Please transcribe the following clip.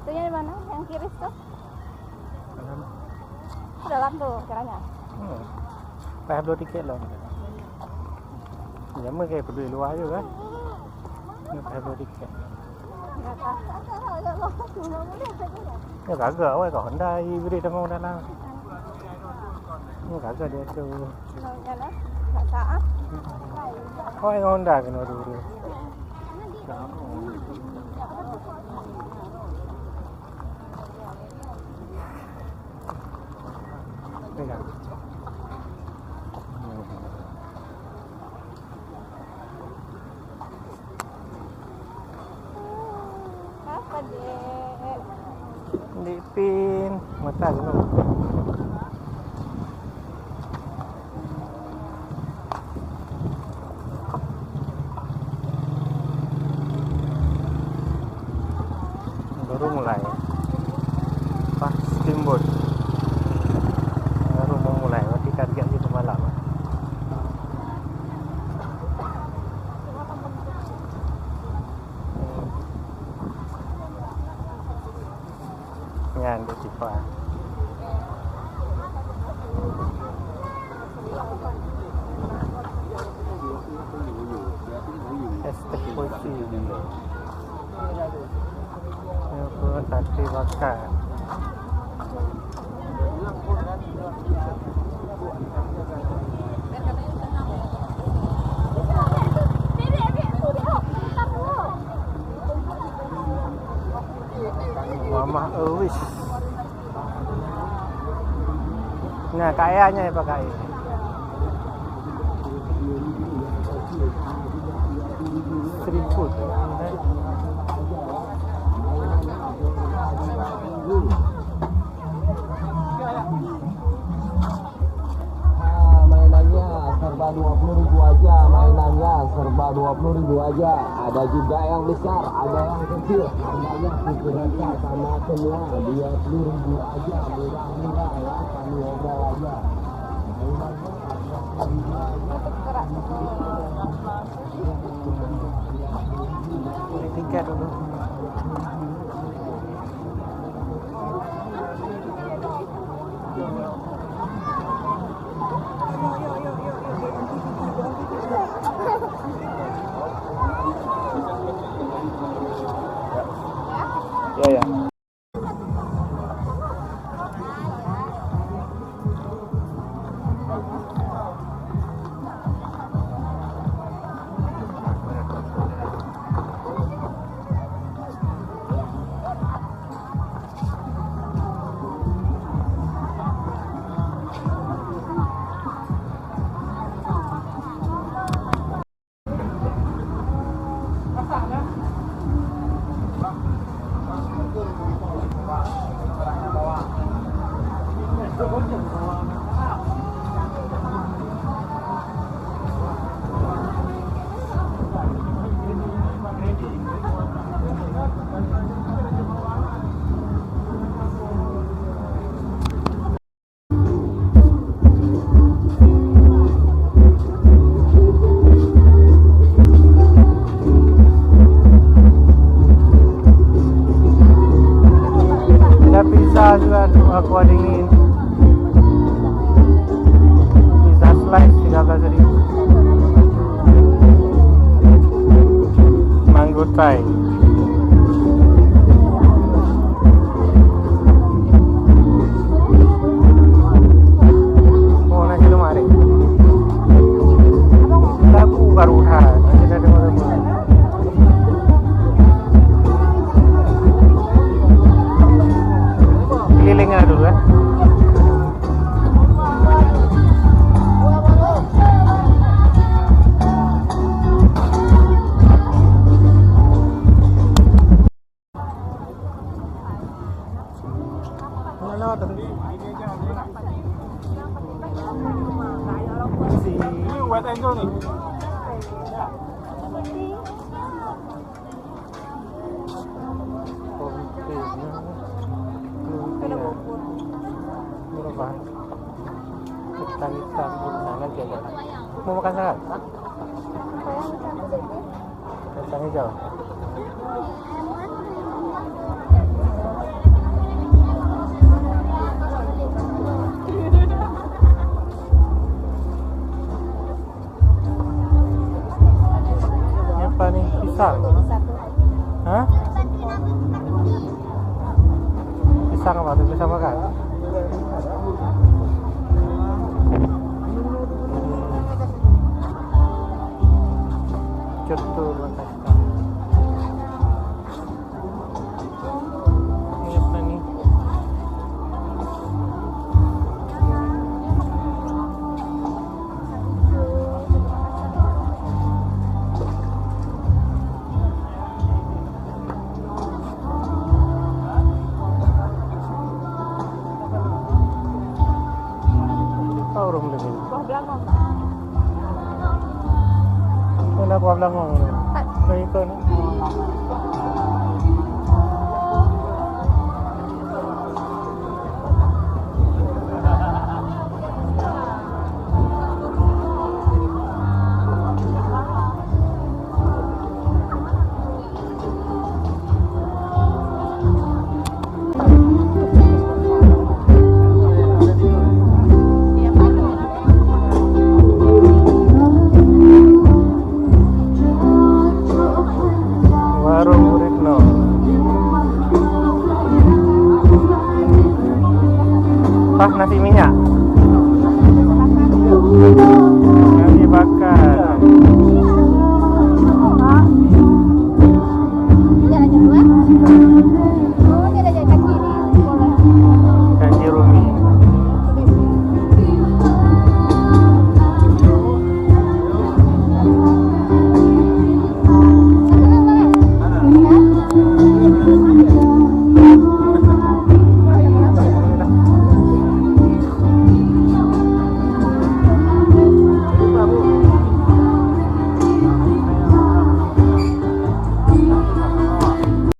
Itunya di mana? Yang kiri tuh? Dalam tuh caranya. Phải upload tiket loh. Giống cái peduli luar juga. Ini phải upload tiket. Ya kagak, wah kok Honda hybrid mau dah lah. Ini kagak dia tuh. Nggak saat. Oh yang Honda kan dulu. Ini kan. Apa deh? Dipin, mata dulu. Baru mulai. Pas steamboat. Baru mau mulai, waktu kerja gitu malam. Yan, di pa. Este poci. Ini pun tadi bakar. Mama Ewis. Nah, kayaknya ya pakai. Seriput. Mainannya serba 20.000 aja, mainannya serba 20.000 aja. Ada juga yang besar, ada yang kecil. Harganya kira-kira sama semua, 20.000 aja, murah-murah ya, kami ngobrol aja. Beli tiket dulu. Ya ya. Ada pizza juga tuh, aqua dingin. Pizza slice 13.000. Mango Thai. Oh, nasi lemari. Aku Garuda. Nanti ada mana-mana. Kelilingnya dulu ya. Lewat tadi. Ini wet angle nih. Berapa? Hitam sana aja. Mau makan salad? Kacang hijau. Pisang? Bisa tuh. Hah? Pisang apa tuh? Bisa makan? Cetul makan. Ini apa nih? Oh, rum lagi. Buah belangong. Mana buah belangong? Nah, ikut ni.